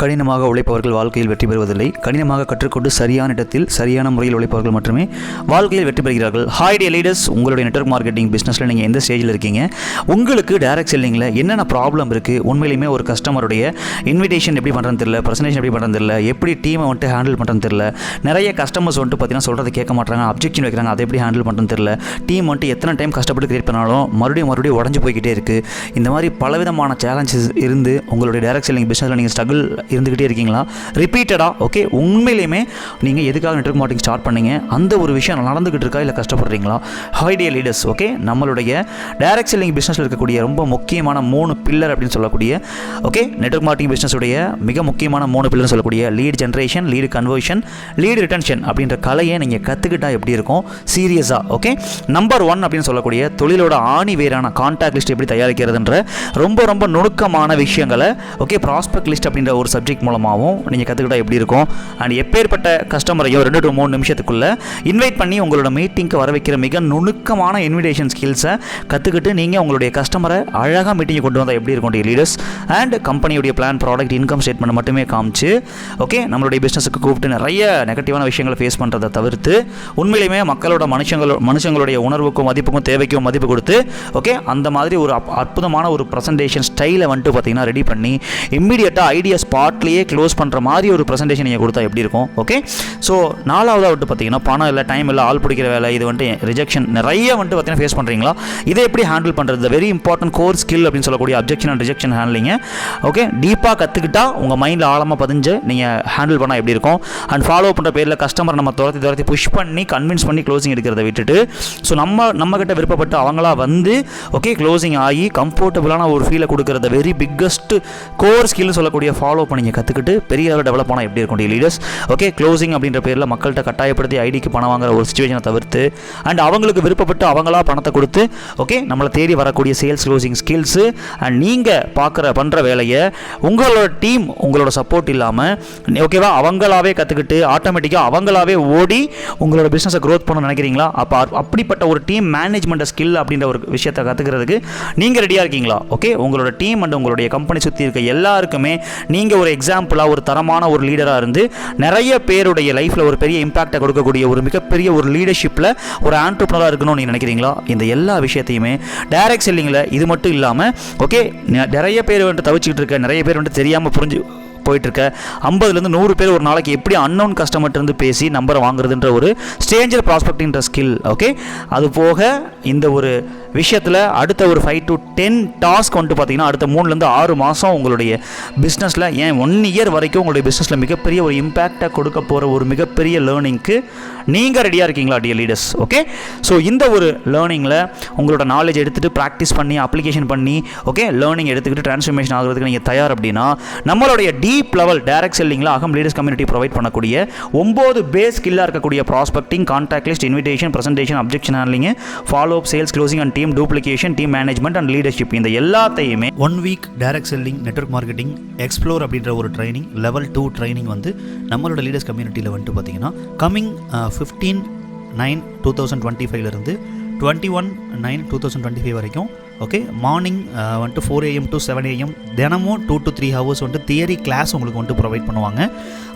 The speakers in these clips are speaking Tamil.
கடினமாக உழைப்பவர்கள் வாழ்க்கையில் வெற்றி பெறுவதில்லை. கடினமாக கற்றுக்கொண்டு சரியான இடத்தில் சரியான முறையில் உழைப்பவர்கள் மட்டுமே வாழ்க்கையில் வெற்றி பெறுகிறார்கள். ஹாய் டியர் லீடர்ஸ், உங்களுடைய நெட்வொர்க் மார்க்கெட்டிங் பிஸ்னஸில் நீங்கள் எந்த ஸ்டேஜில் இருக்கீங்க, உங்களுக்கு டைரக்ட் செல்லிங்கில் என்னென்ன ப்ராப்ளம் இருக்குது, உண்மையிலுமே ஒரு கஸ்டமருடைய இன்விடேஷன் எப்படி பண்ணுறதுன்னு தெரியல, ப்ரெசன்டேஷன் எப்படி பண்ணுறது தெரியல, எப்படி டீமை வந்துட்டு ஹேண்டில் பண்ணுறது தெரியல, நிறைய கஸ்டமர்ஸ் வந்துட்டு பார்த்தீங்கன்னா சொல்கிறத கேட்க மாட்டாங்க, அப்ஜெக்ஷன் வைக்கிறாங்க, அதை எப்படி ஹேண்டில் பண்ணுறது தெரியல, டீம் வந்துட்டு எத்தனை டைம் கஷ்டப்பட்டு கிரியேட் பண்ணாலும் மறுபடியும் உடஞ்சு போய்கிட்டே இருக்குது. இந்த மாதிரி பலவிதமான சேலஞ்சஸ் இருந்து உங்களுடைய டைரக்ட் செல்லிங் பிஸ்னஸில் நீங்கள் ஸ்ட்ரகிள் இருந்துக்கிட்டே இருக்கீங்களா, ரிப்பீட்டடாக ஓகே, உண்மையிலேயுமே நீங்கள் எதுக்காக நெட்வொர்க் மார்க்கெட்டிங் ஸ்டார்ட் பண்ணீங்க, அந்த ஒரு விஷயம் நடந்துக்கிட்டு இருக்கா இல்லை கஷ்டப்படுறீங்களா? ஹாய் டியர் லீடர்ஸ், ஓகே, நம்மளுடைய டைரக்ட் செல்லிங் பிஸ்னஸில் இருக்கக்கூடிய ரொம்ப முக்கியமான 3 பில்லர் அப்படின்னு சொல்லக்கூடிய ஓகே நெட்வொர்க் மார்க்கெட்டிங் பிஸ்னஸுடைய மிக முக்கியமான 3 பில்லர் சொல்லக்கூடிய lead generation, lead conversion, lead retention அப்படின்ற கலையை நீங்கள் கற்றுக்கிட்டா எப்படி இருக்கும் சீரியஸாக. ஓகே, நம்பர் 1 அப்படின்னு சொல்லக்கூடிய தொழிலோட ஆணி வேறான கான்டாக்ட் லிஸ்ட் எப்படி தயாரிக்கிறதுன்ற ரொம்ப நுணுக்கமான விஷயங்களை ஓகே ப்ராஸ்பெக்ட் லிஸ்ட் அப்படின்ற ஒரு சப்ஜெக்ட் மூலமாகவும் நீங்கள் கற்றுக்கிட்டா எப்படி இருக்கும். அண்ட் எப்பேற்பட்ட கஸ்டமரையும் 2 to 3 நிமிஷத்துக்குள்ளே இன்வைட் பண்ணி உங்களோட மீட்டிங்க்கு வர வைக்கிற மிக நுணுக்கமான இன்விடேஷன் ஸ்கில்ஸை கற்றுக்கிட்டு நீங்கள் உங்களுடைய கஸ்டமரை அழகாக மீட்டிங்கை கொண்டு வந்தால் எப்படி இருக்கும் லீடர்ஸ். அண்ட் கம்பெனியுடைய பிளான், ப்ராடக்ட், இன்கம் ஸ்டேட்மெண்ட் மட்டுமே காமிச்சு ஓகே நம்மளுடைய பிஸ்னஸுக்கு கூப்பிட்டு நிறைய நெகட்டிவான விஷயங்களை ஃபேஸ் பண்ணுறதை தவிர்த்து உண்மையிலுமே மக்களோட மனுஷங்களுடைய உணர்வுக்கும் மதிப்புக்கும் தேவைக்கும் மதிப்பு கொடுத்து ஓகே அந்த மாதிரி ஒரு அற்புதமான ஒரு ப்ரெசன்டேஷன் ஸ்டைலை வந்துட்டு பார்த்தீங்கன்னா ரெடி பண்ணி இம்மீடியட்டாக ஐடியா ஸ்பாட்லேயே க்ளோஸ் பண்ணுற மாதிரி ஒரு ப்ரெசன்டேஷன் நீங்கள் கொடுத்தா எப்படி இருக்கும். ஓகே, ஸோ 4ஆவதாக வந்துட்டு பார்த்தீங்கன்னா பணம் இல்லை, டைம் இல்லை, ஆள் பிடிக்கிற வேலை, இது வந்துட்டு ரிஜெக்ஷன் நிறைய வந்துட்டு பார்த்தீங்கன்னா ஃபேஸ் பண்ணுறீங்களா, இதை எப்படி ஹேண்டில் பண்ணுறது, வெரி இம்பார்ட்டன்ட் கோர் ஸ்கில் அப்படின்னு சொல்லக்கூடிய அப்ஜெக்ஷன் அண்ட் ரிஜெக்ஷன் ஹேண்ட்லிங்க ஓகே டீப்பாக கற்றுக்கிட்டா உங்கள் மைண்டில் ஆழமாக பதிஞ்சு நீங்கள் ஹேண்டில் பண்ணால் எப்படி இருக்கும். அண்ட் ஃபாலோ பண்ணுற பேரில் கஸ்டமர் நம்ம துரத்தி புஷ் பண்ணி கன்வின்ஸ் பண்ணி க்ளோசிங் எடுக்கிறத விட்டுட்டு ஸோ நம்மக்கிட்ட விருப்பப்பட்டு அவங்களா வந்து ஓகே க்ளோசிங் ஆகி கம்ஃபர்டபுளான ஒரு ஃபீலை கொடுக்குறத வெரி பிக்கஸ்ட் கோர் ஸ்கில்னு சொல்லக்கூடிய ஃபாலோ பண்ணி கற்றுக்கிட்டு பெரிய அளவில் டெவலப் ஆனால் எப்படி இருக்கும் லீடர்ஸ். ஓகே, க்ளோசிங் அப்படின்ற பேரில் மக்கள்கிட்ட கட்டாயப்படுத்தி ஐடிக்கு பணம் வாங்குற ஒரு சிச்சுவேஷனை தவிர்த்து அண்ட் அவங்களுக்கு விருப்பப்பட்டு அவங்களா பணத்தை கொடுத்து ஓகே நம்மளை தேடி வரக்கூடிய சேல்ஸ் க்ளோசிங் ஸ்கில்ஸு அண்ட் நீங்கள் பண்ணுற வேலையை உங்களோட டீம் உங்களோட சப்போர்ட் இல்லாமல் ஓகேவா அவங்களாவே கற்றுக்கிட்டு ஆட்டோமேட்டிக்காக அவங்களாவே ஓடி உங்களோட பிஸ்னஸை க்ரோத் பண்ண நினைக்கிறீங்களா? அப்போ அப்படிப்பட்ட ஒரு டீம் மேனேஜ்மெண்ட் ஸ்கில் அப்படின்ற ஒரு விஷயத்தை கற்றுக்கிறதுக்கு நீங்கள் ரெடியாக இருக்கீங்களா? ஓகே, உங்களோட டீம் அண்ட் உங்களுடைய கம்பெனி சுற்றி இருக்க எல்லாருக்குமே நீங்கள் ஒரு எக்ஸாம்பிளாக ஒரு தரமான ஒரு லீடராக இருந்து நிறைய பேருடைய லைஃப்பில் ஒரு பெரிய இம்பாக்டை கொடுக்கக்கூடிய ஒரு மிகப்பெரிய ஒரு லீடர்ஷிப்பில் ஒரு ஆண்டர்ப்ரனராக இருக்கணும்னு நீங்கள் நினைக்கிறீங்களா? இந்த எல்லா விஷயத்தையுமே டைரக்ட் செல்லிங்கில் இது மட்டும் இல்லாமல் ஓகே நிறைய பேர் வந்துட்டு தவிச்சிக்கிட்டு இருக்க, நிறைய பேர் வந்துட்டு தெரியாமல் புரிஞ்சு போயிட்டுருக்க 50லேருந்து 100 பேர் ஒரு நாளைக்கு எப்படி அன்னோன் கஸ்டமர்கிட்ட இருந்து பேசி நம்பரை வாங்குறதுன்ற ஒரு ஸ்ட்ரேஞ்சர் ப்ராஸ்பெக்டின்ற ஸ்கில் ஓகே, அது போக இந்த ஒரு விஷயத்தில் அடுத்த ஒரு 5 to 10 டாஸ்க் வந்துட்டு பார்த்தீங்கன்னா அடுத்த 3லேருந்து 6 மாதம் உங்களுடைய பிஸ்னஸில் ஏன் 1 இயர் வரைக்கும் உங்களுடைய பிஸ்னஸில் மிகப்பெரிய ஒரு இம்பேக்டை கொடுக்க போகிற ஒரு மிகப்பெரிய லேர்னிங்க்கு நீங்கள் ரெடியாக இருக்கீங்களா டியர் லீடர்ஸ்? ஓகே, ஸோ இந்த ஒரு லேர்னிங்கில் உங்களோட நாலேஜ் எடுத்துகிட்டு ப்ராக்டிஸ் பண்ணி அப்ளிகேஷன் பண்ணி ஓகே லேர்னிங் எடுத்துக்கிட்டு ட்ரான்ஸ்ஃபர்மேஷன் ஆகிறதுக்கு நீங்கள் தயார் அப்படின்னா நம்மளுடைய டீப் லெவல் டைரக்ட் செல்லிங்கில் அகம் லீடர்ஸ் கம்யூனிட்டி ப்ரொவைட் பண்ணக்கூடிய 9 பேஸ் ஸ்கில்லாக இருக்கக்கூடிய prospecting, contact list, invitation, presentation, objection handling, follow up, sales closing and team duplication, team management and leadership, இந்த எல்லாத்தையுமே 1 week direct selling network marketing explore அப்படின்ற ஒரு ட்ரைனிங், லெவல் 2 ட்ரைனிங் வந்து நம்மளோட லீடர்ஸ் கம்யூனிட்டியில் வந்துட்டு பார்த்தீங்கன்னா கம்மிங் 15/9/2025 21/9/2025 வரைக்கும் ஓகே மார்னிங் வந்துட்டு 4 AM to 7 AM தினமும் 2 to 3 ஹவர்ஸ் வந்துட்டு தியரி கிளாஸ் உங்களுக்கு வந்துட்டு ப்ரொவைட் பண்ணுவாங்க.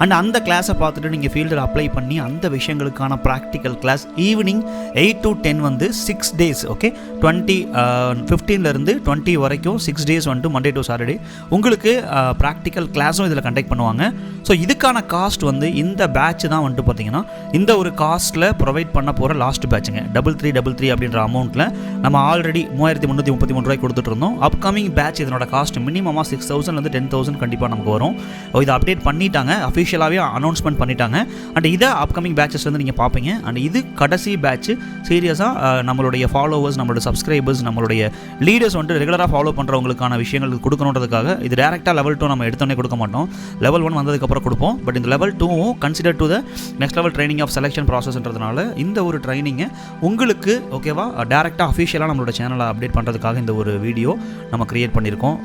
அண்ட் அந்த கிளாஸை பார்த்துட்டு நீங்கள் ஃபீல்டில் அப்ளை பண்ணி அந்த விஷயங்களுக்கான ப்ராக்டிக்கல் கிளாஸ் ஈவினிங் 8 to 10 வந்து 6 days ஓகே 15லேருந்து 20 வரைக்கும் 6 days வந்துட்டு மண்டே டு சாட்டர்டே உங்களுக்கு ப்ராக்டிக்கல் கிளாஸும் இதில் கண்டக்ட் பண்ணுவாங்க. ஸோ இதுக்கான காஸ்ட் வந்து இந்த பேட்ச் தான் வந்துட்டு பார்த்தீங்கன்னா இந்த ஒரு காஸ்ட்டில் ப்ரொவைட் பண்ண போகிற லாஸ்ட் பேட்சுங்க 3333 அப்படின்ற அமௌண்ட்டில் நம்ம ஆல்ரெடி 3333 ரூபாய் கொடுத்துட்டு இருந்தோம். அப்கமிங் பேட்ச் இதனோட காஸ்ட் மினிமமாக 6,000லேருந்து 10,000 கண்டிப்பாக நமக்கு வரும். இதை அப்டேட் பண்ணிட்டாங்க, அஃபிஷியலாகவே அனௌன்ஸ்மெண்ட் பண்ணிட்டாங்க. அண்ட் இதை அப்கமிங் பேட்சஸ் வந்து நீங்கள் பார்ப்பீங்க. அண்ட் இது கடைசி பேட்ச். சீரியஸாக நம்மளுடைய ஃபாலோவர்ஸ், நம்மளோட சப்ஸ்கிரைபர்ஸ், நம்மளுடைய லீடர்ஸ் வந்துட்டு ரெகுலராக ஃபாலோ பண்ணுறவங்களுக்கான விஷயங்கள் கொடுக்கணுன்றதுக்காக இது டேரெக்டாக லெவல் 2 நம்ம எடுத்தோன்னே கொடுக்க மாட்டோம், லெவல் 1 வந்ததுக்கப்புறம் கொடுப்போம். பட் இந்த லெவல் 2வும் consider to the next level training of selection ப்ராசஸ்ன்றதுனால இந்த ஒரு ட்ரைனிங்கை உங்களுக்கு ஓகேவா டேரெக்டாக அஃபிஷியலாக நம்மளோட சேனலை அப்டேட் பண்ணுறதுக்காக இந்த ஒரு வீடியோ நம்ம கிரியேட் பண்ணியிருக்கோம்.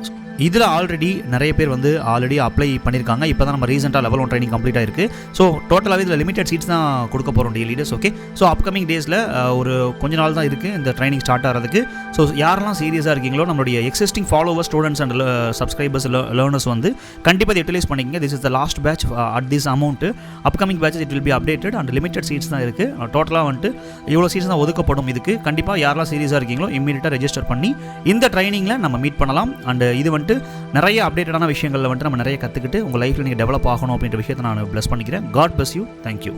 இதில் ஆல்ரெடி நிறைய பேர் வந்து ஆல்ரெடி அப்ளை பண்ணியிருக்காங்க. இப்போ தான் நம்ம ரீசெண்டாக லெவல் 1 ட்ரைனிங் கம்ப்ளீட் ஆயிருக்கு. ஸோ டோட்டலாகவே இதில் லிமிடெட் சீட்ஸ் தான் கொடுக்க போகிறோம் டே லீடர்ஸ். ஓகே, ஸோ அப்கமிங் டேஸில் ஒரு கொஞ்ச நாள் தான் இருக்குது இந்த ட்ரைனிங் ஸ்டார்ட் ஆகிறதுக்கு. ஸோ யாரெல்லாம் சீரியஸாக இருக்கீங்களோ நம்மளுடைய existing followers, students and subscribers, learners வந்து கண்டிப்பாக இதை யூட்டிலைஸ் பண்ணிக்கங்க. This is the last batch at this amount. Upcoming batch it will be updated and limited seats தான் இருக்குது. டோட்டலாக வந்துட்டு இவ்வளோ சீட்ஸ் தான் ஒதுக்கப்படும் இதுக்கு. கண்டிப்பாக யாரெல்லாம் சீரியஸாக இருக்கீங்களோ இம்மீடியட்டாக ரெஜிஸ்டர் பண்ணி இந்த ட்ரைனிங்கில் நம்ம மீட் பண்ணலாம். அண்ட் இது வந்துட்டு நிறைய அப்டேட்டடான விஷயங்களில் வந்துட்டு நம்ம நிறைய கற்றுக்கிட்டு உங்கள் லைஃப்பில் நீங்கள் டெவலப் ஆகணும் அப்படின்ற விஷயத்தை நான் ப்ளஸ் பண்ணிக்கிறேன். God bless you. தேங்க்யூ.